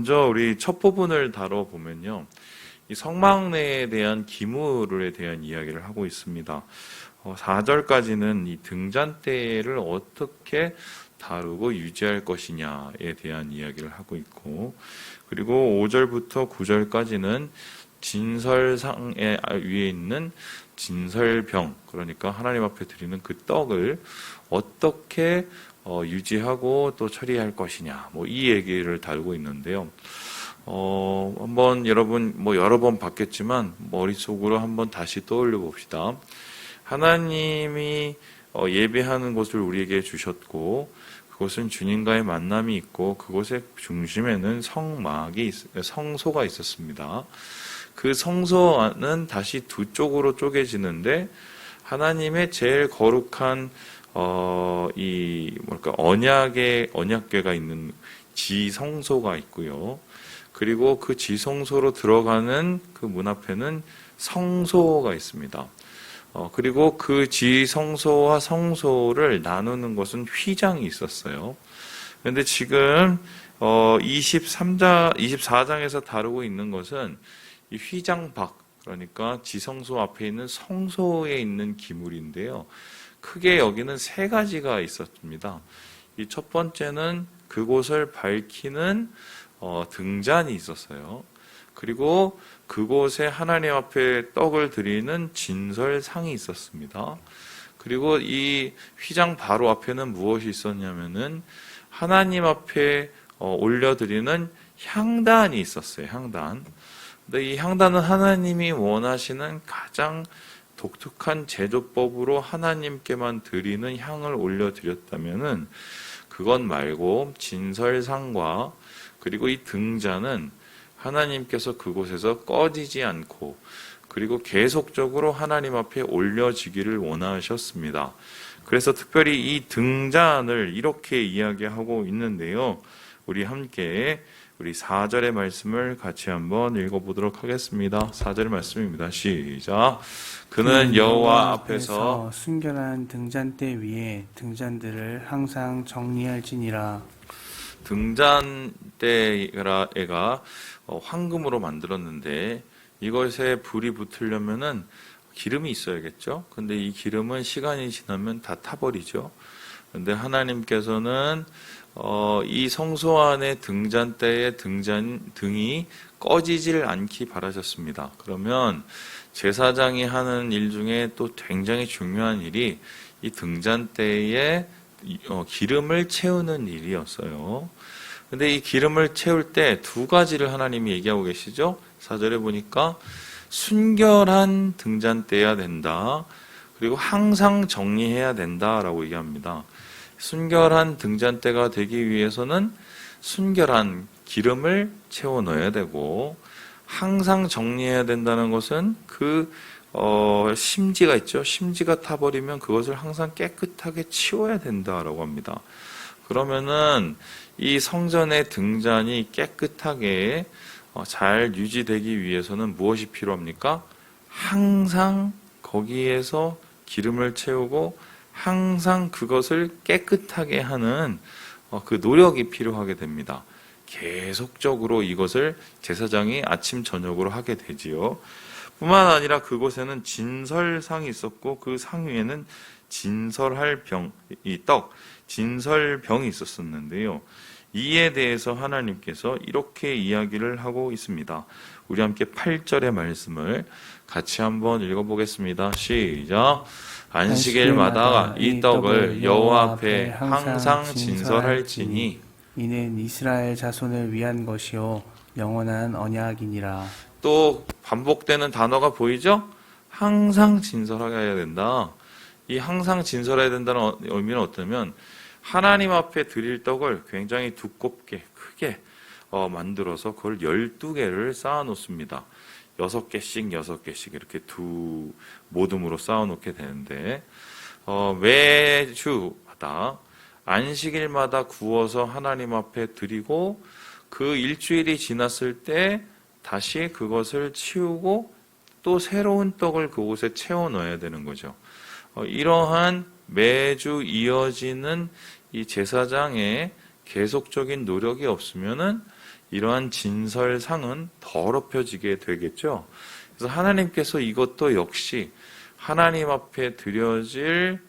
먼저 우리 첫 부분을 다뤄보면요. 이 성막내에 대한 기물에 대한 이야기를 하고 있습니다. 4절까지는 이 등잔대를 어떻게 다루고 유지할 것이냐에 대한 이야기를 하고 있고, 그리고 5절부터 9절까지는 진설상 위에 있는 진설병, 그러니까 하나님 앞에 드리는 그 떡을 어떻게 유지하고 또 처리할 것이냐, 이 얘기를 다루고 있는데요. 한번 여러분 여러 번 봤겠지만 머릿속으로 한번 다시 떠올려 봅시다. 하나님이 예배하는 곳을 우리에게 주셨고, 그곳은 주님과의 만남이 있고, 그곳의 중심에는 성소가 있었습니다. 그 성소는 다시 두 쪽으로 쪼개지는데, 하나님의 제일 거룩한 언약궤가 있는 지성소가 있고요. 그리고 그 지성소로 들어가는 그 문 앞에는 성소가 있습니다. 그리고 그 지성소와 성소를 나누는 것은 휘장이 있었어요. 그런데 지금 24장에서 다루고 있는 것은 이 휘장 밖, 그러니까 지성소 앞에 있는 성소에 있는 기물인데요. 크게 여기는 세 가지가 있었습니다. 이 첫 번째는 그곳을 밝히는 등잔이 있었어요. 그리고 그곳에 하나님 앞에 떡을 드리는 진설상이 있었습니다. 그리고 이 휘장 바로 앞에는 무엇이 있었냐면은 하나님 앞에 올려드리는 향단이 있었어요. 향단. 근데 이 향단은 하나님이 원하시는 가장 독특한 제조법으로 하나님께만 드리는 향을 올려드렸다면은 그것 말고 진설상과 그리고 이 등잔은 하나님께서 그곳에서 꺼지지 않고 그리고 계속적으로 하나님 앞에 올려지기를 원하셨습니다. 그래서 특별히 이 등잔을 이렇게 이야기하고 있는데요. 우리 함께 우리 4절의 말씀을 같이 한번 읽어보도록 하겠습니다. 4절의 말씀입니다. 시작. 그는 여호와 앞에서 순결한 등잔대 위에 등잔들을 항상 정리할지니라. 등잔대가 황금으로 만들었는데 이것에 불이 붙으려면은 기름이 있어야겠죠. 근데 이 기름은 시간이 지나면 다 타버리죠. 근데 하나님께서는 이 성소 안의 등잔대의 등이 꺼지질 않기 바라셨습니다. 그러면 제사장이 하는 일 중에 또 굉장히 중요한 일이 이 등잔대에 기름을 채우는 일이었어요. 근데 이 기름을 채울 때 두 가지를 하나님이 얘기하고 계시죠. 4절에 보니까 순결한 등잔대여야 된다. 그리고 항상 정리해야 된다라고 얘기합니다. 순결한 등잔대가 되기 위해서는 순결한 기름을 채워 넣어야 되고, 항상 정리해야 된다는 것은 그 심지가 있죠. 심지가 타버리면 그것을 항상 깨끗하게 치워야 된다라고 합니다. 그러면은 이 성전의 등잔이 깨끗하게 잘 유지되기 위해서는 무엇이 필요합니까? 항상 거기에서 기름을 채우고 항상 그것을 깨끗하게 하는 그 노력이 필요하게 됩니다. 계속적으로 이것을 제사장이 아침 저녁으로 하게 되지요. 뿐만 아니라 그곳에는 진설상이 있었고 그 상 위에는 진설할 진설병이 있었었는데요. 이에 대해서 하나님께서 이렇게 이야기를 하고 있습니다. 우리 함께 8절의 말씀을 같이 한번 읽어보겠습니다. 시작. 안식일마다 이 떡을 여호와 앞에 항상 진설할지니 이는 이스라엘 자손을 위한 것이요 영원한 언약이니라. 또 반복되는 단어가 보이죠? 항상 진설해야 된다. 이 항상 진설해야 된다는 의미는 어떠냐면 하나님 앞에 드릴 떡을 굉장히 두껍게 크게 만들어서 그걸 12개를 쌓아 놓습니다. 6개씩 이렇게 두 모둠으로 쌓아 놓게 되는데 매주마다 안식일마다 구워서 하나님 앞에 드리고 그 일주일이 지났을 때 다시 그것을 치우고 또 새로운 떡을 그곳에 채워 넣어야 되는 거죠. 이러한 매주 이어지는 이 제사장의 계속적인 노력이 없으면은 이러한 진설상은 더럽혀지게 되겠죠. 그래서 하나님께서 이것도 역시 하나님 앞에 드려질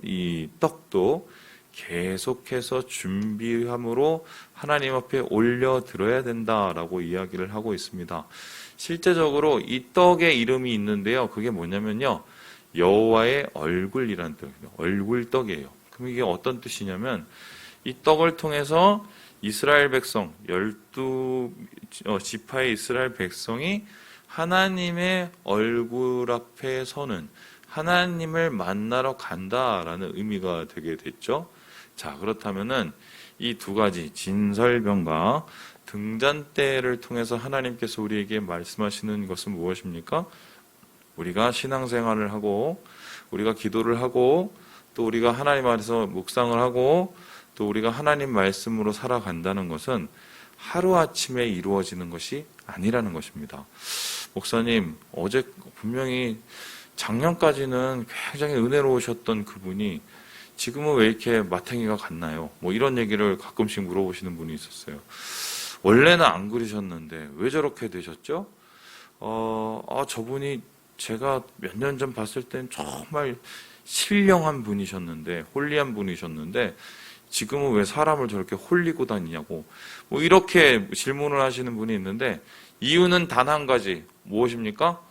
이 떡도 계속해서 준비함으로 하나님 앞에 올려드려야 된다라고 이야기를 하고 있습니다. 실제적으로 이 떡의 이름이 있는데요. 그게 뭐냐면요. 여호와의 얼굴이라는 뜻이에요. 얼굴떡이에요. 그럼 이게 어떤 뜻이냐면 이 떡을 통해서 이스라엘 백성, 12지파의 이스라엘 백성이 하나님의 얼굴 앞에 서는 하나님을 만나러 간다라는 의미가 되게 됐죠. 자, 그렇다면은 이 두 가지 진설병과 등잔대를 통해서 하나님께서 우리에게 말씀하시는 것은 무엇입니까? 우리가 신앙생활을 하고 우리가 기도를 하고 또 우리가 하나님 안에서 묵상을 하고 또 우리가 하나님 말씀으로 살아간다는 것은 하루아침에 이루어지는 것이 아니라는 것입니다. 목사님, 어제 분명히 작년까지는 굉장히 은혜로우셨던 그분이 지금은 왜 이렇게 마탱이가 같나요? 뭐 이런 얘기를 가끔씩 물어보시는 분이 있었어요. 원래는 안 그러셨는데 왜 저렇게 되셨죠? 저분이 제가 몇 년 전 봤을 땐 정말 신령한 분이셨는데, 홀리한 분이셨는데 지금은 왜 사람을 저렇게 홀리고 다니냐고 뭐 이렇게 질문을 하시는 분이 있는데 이유는 단 한 가지, 무엇입니까?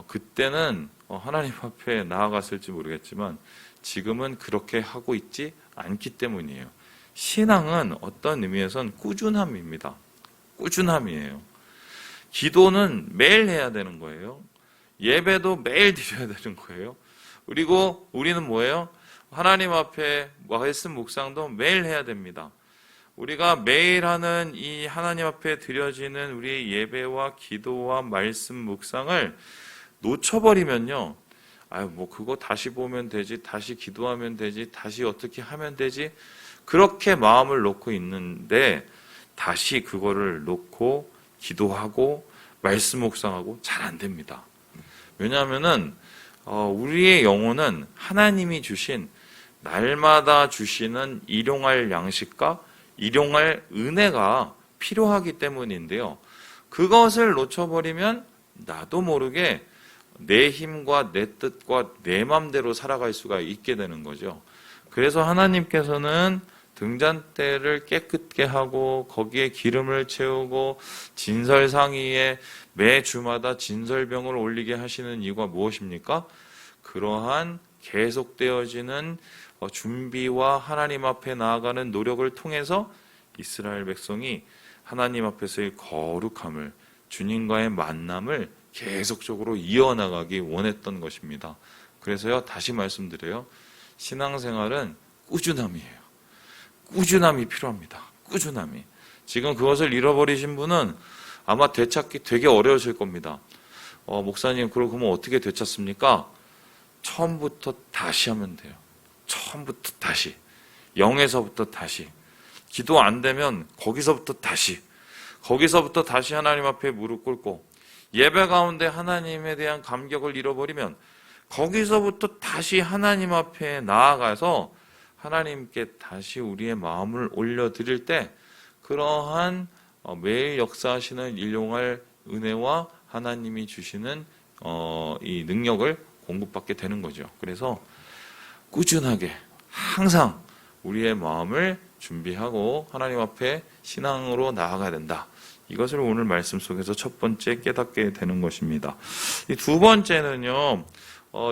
그때는 하나님 앞에 나아갔을지 모르겠지만 지금은 그렇게 하고 있지 않기 때문이에요. 신앙은 어떤 의미에선 꾸준함입니다. 꾸준함이에요. 기도는 매일 해야 되는 거예요. 예배도 매일 드려야 되는 거예요. 그리고 우리는 뭐예요? 하나님 앞에 말씀 묵상도 매일 해야 됩니다. 우리가 매일 하는 이 하나님 앞에 드려지는 우리의 예배와 기도와 말씀 묵상을 놓쳐버리면요. 뭐 그거 다시 보면 되지, 다시 기도하면 되지, 다시 어떻게 하면 되지, 그렇게 마음을 놓고 있는데 다시 그거를 놓고 기도하고 말씀 묵상하고 잘 안 됩니다. 왜냐하면은 우리의 영혼은 하나님이 주신 날마다 주시는 일용할 양식과 일용할 은혜가 필요하기 때문인데요. 그것을 놓쳐버리면 나도 모르게 내 힘과 내 뜻과 내 맘대로 살아갈 수가 있게 되는 거죠. 그래서 하나님께서는 등잔대를 깨끗게 하고 거기에 기름을 채우고 진설상위에 매 주마다 진설병을 올리게 하시는 이유가 무엇입니까? 그러한 계속되어지는 준비와 하나님 앞에 나아가는 노력을 통해서 이스라엘 백성이 하나님 앞에서의 거룩함을, 주님과의 만남을 계속적으로 이어나가기 원했던 것입니다. 그래서요, 다시 말씀드려요. 신앙생활은 꾸준함이에요. 꾸준함이 필요합니다. 꾸준함이. 지금 그것을 잃어버리신 분은 아마 되찾기 되게 어려우실 겁니다. 목사님, 그러면 어떻게 되찾습니까? 처음부터 다시 하면 돼요. 처음부터 다시. 0에서부터 다시. 기도 안 되면 거기서부터 다시. 거기서부터 다시 하나님 앞에 무릎 꿇고 예배 가운데 하나님에 대한 감격을 잃어버리면 거기서부터 다시 하나님 앞에 나아가서 하나님께 다시 우리의 마음을 올려드릴 때 그러한 매일 역사하시는 일용할 은혜와 하나님이 주시는 이 능력을 공급받게 되는 거죠. 그래서 꾸준하게 항상 우리의 마음을 준비하고 하나님 앞에 신앙으로 나아가야 된다. 이것을 오늘 말씀 속에서 첫 번째 깨닫게 되는 것입니다. 이 두 번째는요,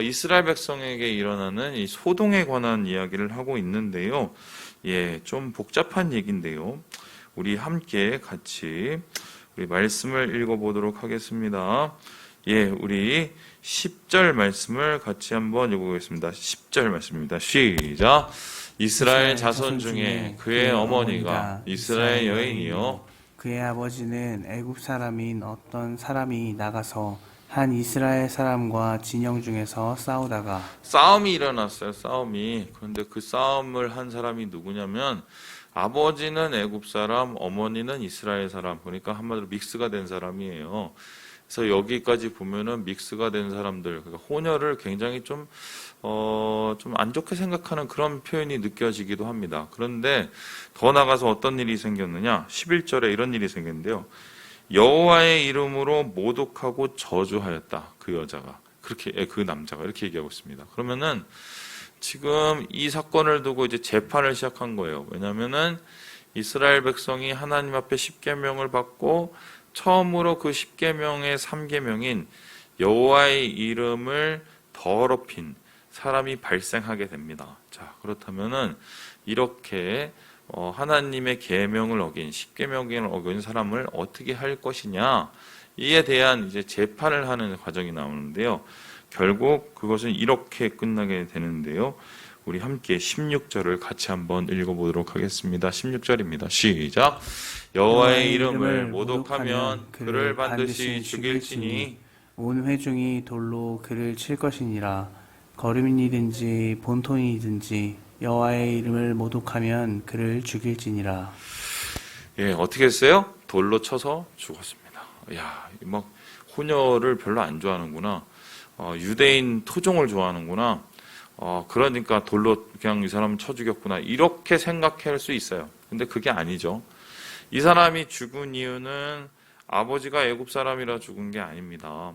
이스라엘 백성에게 일어나는 이 소동에 관한 이야기를 하고 있는데요. 좀 복잡한 얘기인데요. 우리 함께 같이 우리 말씀을 읽어보도록 하겠습니다. 우리 10절 말씀을 같이 한번 읽어보겠습니다. 10절 말씀입니다. 시작. 이스라엘 자손 중에 그의 어머니가 이스라엘 여인이요 그의 아버지는 애굽 사람인 어떤 사람이 나가서 한 이스라엘 사람과 진영 중에서 싸우다가 싸움이 일어났어요. 싸움이. 그런데 그 싸움을 한 사람이 누구냐면 아버지는 애굽 사람, 어머니는 이스라엘 사람. 그러니까 한마디로 믹스가 된 사람이에요. 그래서 여기까지 보면은 믹스가 된 사람들, 그러니까 혼혈을 굉장히 좀 안 좋게 생각하는 그런 표현이 느껴지기도 합니다. 그런데 더 나가서 어떤 일이 생겼느냐? 11절에 이런 일이 생겼는데요. 여호와의 이름으로 모독하고 저주하였다. 그 여자가. 그 남자가 이렇게 얘기하고 있습니다. 그러면은 지금 이 사건을 두고 이제 재판을 시작한 거예요. 왜냐면은 이스라엘 백성이 하나님 앞에 십계명을 받고 처음으로 그 십계명의 3계명인 여호와의 이름을 더럽힌 사람이 발생하게 됩니다. 자, 그렇다면은 이렇게 하나님의 계명을 어긴 십계명을 어긴 사람을 어떻게 할 것이냐 이에 대한 이제 재판을 하는 과정이 나오는데요. 결국 그것은 이렇게 끝나게 되는데요. 우리 함께 16절을 같이 한번 읽어보도록 하겠습니다. 16절입니다. 시작. 여호와의 이름을 모독하면 그를 반드시 죽일지니 온 회중이 돌로 그를 칠 것이니라. 거름이든지 본토이든지 여호와의 이름을 모독하면 그를 죽일지니라. 예, 어떻게 했어요? 돌로 쳐서 죽었습니다. 야, 막 혼혈을 별로 안 좋아하는구나. 유대인 토종을 좋아하는구나. 그러니까 돌로 그냥 이 사람은 쳐 죽였구나. 이렇게 생각할 수 있어요. 근데 그게 아니죠. 이 사람이 죽은 이유는 아버지가 애굽 사람이라 죽은 게 아닙니다.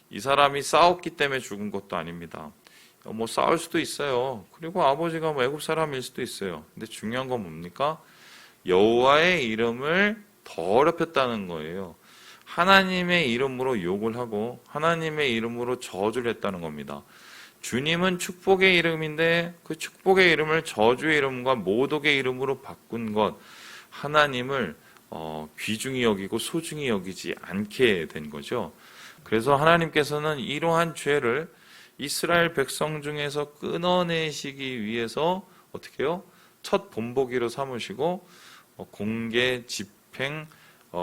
이 사람이 싸웠기 때문에 죽은 것도 아닙니다. 뭐 싸울 수도 있어요. 그리고 아버지가 뭐 애굽 사람일 수도 있어요. 근데 중요한 건 뭡니까? 여호와의 이름을 더럽혔다는 거예요. 하나님의 이름으로 욕을 하고 하나님의 이름으로 저주를 했다는 겁니다. 주님은 축복의 이름인데 그 축복의 이름을 저주의 이름과 모독의 이름으로 바꾼 것, 하나님을 귀중히 여기고 소중히 여기지 않게 된 거죠. 그래서 하나님께서는 이러한 죄를 이스라엘 백성 중에서 끊어내시기 위해서 어떻게 해요? 첫 본보기로 삼으시고 공개 집행,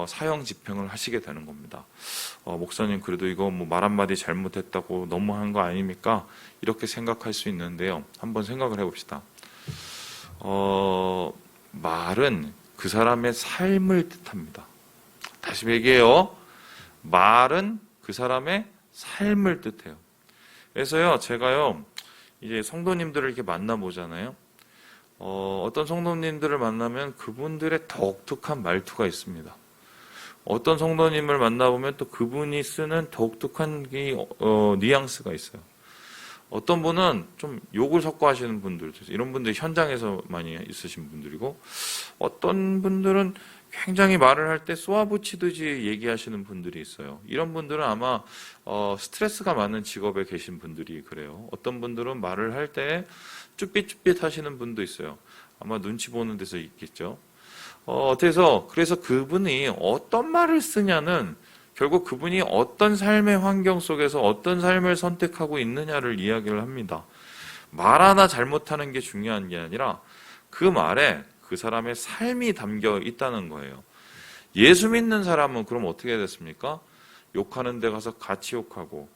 사형 집행을 하시게 되는 겁니다. 목사님 그래도 이거 뭐 말 한마디 잘못했다고 너무한 거 아닙니까? 이렇게 생각할 수 있는데요. 한번 생각을 해봅시다. 말은 그 사람의 삶을 뜻합니다. 다시 얘기해요. 말은 그 사람의 삶을 뜻해요. 그래서요, 제가요, 이제 성도님들을 이렇게 만나보잖아요. 어떤 성도님들을 만나면 그분들의 독특한 말투가 있습니다. 어떤 성도님을 만나보면 또 그분이 쓰는 독특한 뉘앙스가 있어요. 어떤 분은 좀 욕을 섞어 하시는 분들도 있어요. 이런 분들이 현장에서 많이 있으신 분들이고, 어떤 분들은 굉장히 말을 할 때 쏘아붙이듯이 얘기하시는 분들이 있어요. 이런 분들은 아마 스트레스가 많은 직업에 계신 분들이 그래요. 어떤 분들은 말을 할 때 쭈삣쭈삣 하시는 분도 있어요. 아마 눈치 보는 데서 있겠죠. 그래서 그분이 어떤 말을 쓰냐는 결국 그분이 어떤 삶의 환경 속에서 어떤 삶을 선택하고 있느냐를 이야기를 합니다. 말 하나 잘못하는 게 중요한 게 아니라 그 말에 그 사람의 삶이 담겨 있다는 거예요. 예수 믿는 사람은 그럼 어떻게 됐습니까? 욕하는 데 가서 같이 욕하고,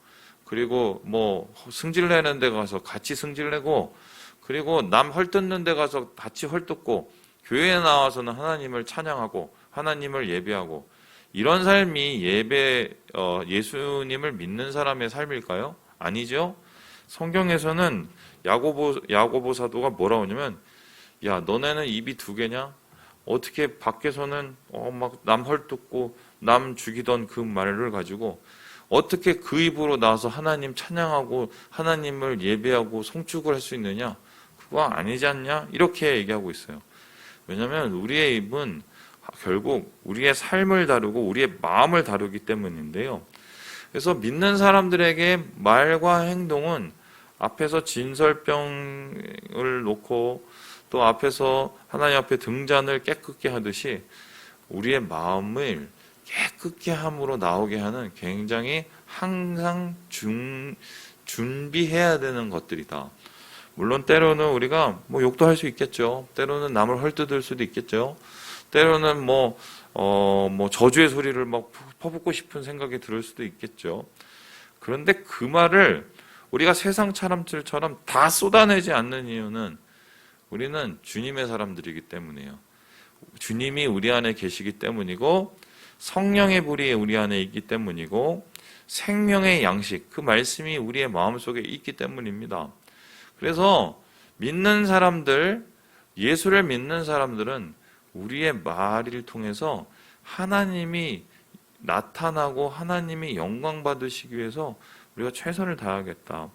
그리고 뭐 승질내는 데 가서 같이 승질내고, 그리고 남 헐뜯는 데 가서 같이 헐뜯고, 교회에 나와서는 하나님을 찬양하고 하나님을 예배하고, 이런 삶이 예수님을 믿는 사람의 삶일까요? 아니죠. 성경에서는 야고보 사도가 뭐라고 하냐면, 야, 너네는 입이 두 개냐? 어떻게 밖에서는 막 남 헐뜯고 남 죽이던 그 말을 가지고 어떻게 그 입으로 나와서 하나님 찬양하고 하나님을 예배하고 송축을 할 수 있느냐? 그거 아니지 않냐? 이렇게 얘기하고 있어요. 왜냐하면 우리의 입은 결국 우리의 삶을 다루고 우리의 마음을 다루기 때문인데요. 그래서 믿는 사람들에게 말과 행동은 앞에서 진설병을 놓고 또 앞에서 하나님 앞에 등잔을 깨끗게 하듯이 우리의 마음을 깨끗게 함으로 나오게 하는 굉장히 항상 준비해야 되는 것들이다. 물론 때로는 우리가 뭐 욕도 할 수 있겠죠. 때로는 남을 헐뜯을 수도 있겠죠. 때로는 뭐 저주의 소리를 막 퍼붓고 싶은 생각이 들을 수도 있겠죠. 그런데 그 말을 우리가 세상 사람들처럼 다 쏟아내지 않는 이유는 우리는 주님의 사람들이기 때문이에요. 주님이 우리 안에 계시기 때문이고 성령의 불이 우리 안에 있기 때문이고 생명의 양식, 그 말씀이 우리의 마음속에 있기 때문입니다. 그래서 믿는 사람들, 예수를 믿는 사람들은 우리의 말을 통해서 하나님이 나타나고 하나님이 영광 받으시기 위해서 우리가 최선을 다하겠다.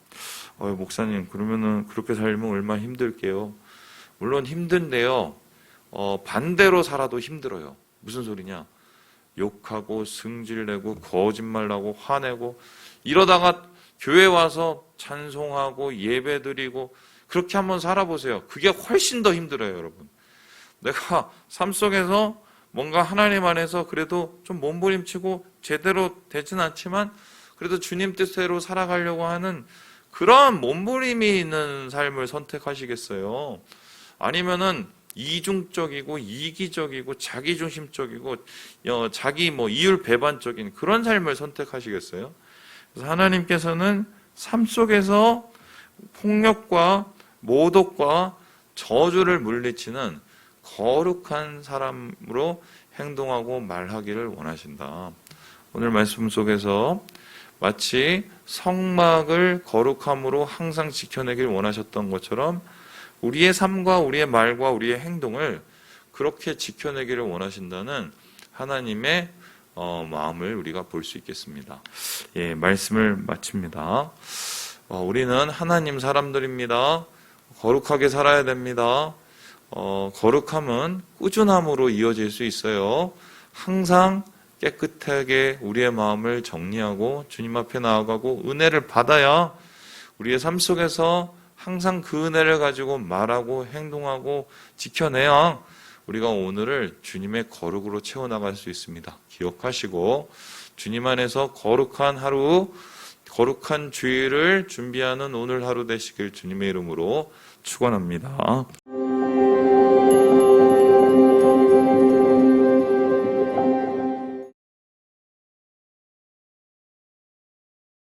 목사님, 그러면은 그렇게 살면 얼마나 힘들게요. 물론 힘든데요. 반대로 살아도 힘들어요. 무슨 소리냐? 욕하고 승질내고 거짓말하고 화내고 이러다가 교회 와서 찬송하고 예배드리고 그렇게 한번 살아보세요. 그게 훨씬 더 힘들어요, 여러분. 내가 삶 속에서 뭔가 하나님 안에서 그래도 좀 몸부림치고 제대로 되진 않지만 그래도 주님 뜻대로 살아가려고 하는 그런 몸부림이 있는 삶을 선택하시겠어요? 아니면은 이중적이고 이기적이고 자기중심적이고 자기 이율 배반적인 그런 삶을 선택하시겠어요? 그래서 하나님께서는 삶 속에서 폭력과 모독과 저주를 물리치는 거룩한 사람으로 행동하고 말하기를 원하신다. 오늘 말씀 속에서 마치 성막을 거룩함으로 항상 지켜내길 원하셨던 것처럼 우리의 삶과 우리의 말과 우리의 행동을 그렇게 지켜내기를 원하신다는 하나님의 마음을 우리가 볼 수 있겠습니다. 예, 말씀을 마칩니다. 우리는 하나님 사람들입니다. 거룩하게 살아야 됩니다. 거룩함은 꾸준함으로 이어질 수 있어요. 항상 깨끗하게 우리의 마음을 정리하고 주님 앞에 나아가고 은혜를 받아야 우리의 삶 속에서 항상 그 은혜를 가지고 말하고 행동하고 지켜내야 우리가 오늘을 주님의 거룩으로 채워나갈 수 있습니다. 기억하시고 주님 안에서 거룩한 하루, 거룩한 주일을 준비하는 오늘 하루 되시길 주님의 이름으로 축원합니다.